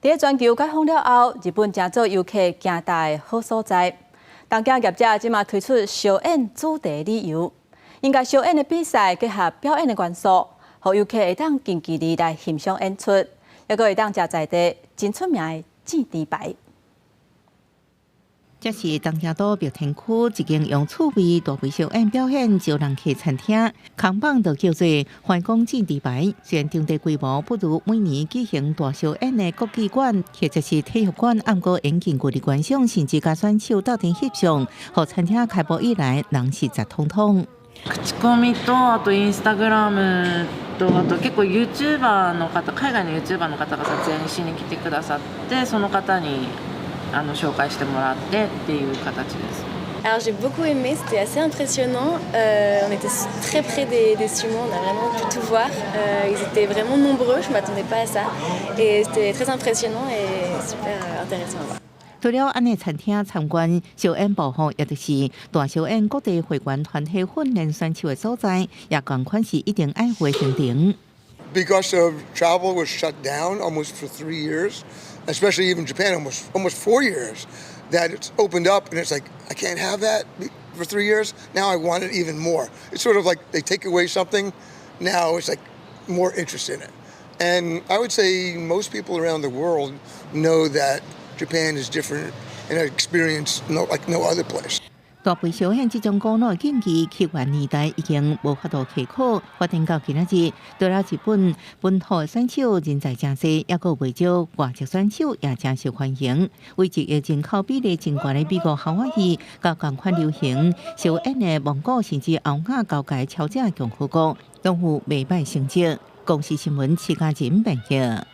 在全球解封了后，日本正做游客行大的好所在。东京业者即马推出小演主题旅游，应该小演的比赛结合表演的元素，让游客会当近距离来欣赏演出，还佫会当食在地真出名的糋猪排。 这是东京都白田区一间用趣味大微小演表演招人客餐厅，扛棒就叫做“欢光糋猪排”。虽然场地规模不如每年举行大小演的国技馆或者是体育馆，不过引进国际观赏，甚至甲选手斗阵翕相，和餐厅开播以来人是直通通。口コミとあとインスタグラムとあと結構 YouTuber の方、海外の YouTuber の方が撮影しに来てくださって、その方に 紹介してもらってっていう形です。Alors j'ai beaucoup aimé, c'était assez impressionnant. On était très près des sumo, on a vraiment pu tout voir. Ils étaient vraiment nombreux, je ne m'attendais pas à ça. Et c'était très impressionnant et super intéressant à voir. 除了安尼餐厅参观小演部吼，也就是大小演各地会馆团体训练选手的所在，也同款是一定爱会行程。 Because of travel was shut down almost for 3 years, especially even Japan almost 4 years, that it's opened up and it's like, I can't have that for 3 years. Now I want it even more. It's sort of like they take away something, now it's like more interest in it. And I would say most people around the world know that Japan is different and an experience like no other place. 大杯小演这种古老竞技，起源年代已经无法度克考，发展到今仔日，除了日本本土的选手人才真多，也有不少外籍选手也真受欢迎。为一个人口比例真高的美国夏威夷，甲同款流行小演的蒙古甚至欧亚交界超正共和国，拢有袂歹成绩。公司新闻，徐家珍报道。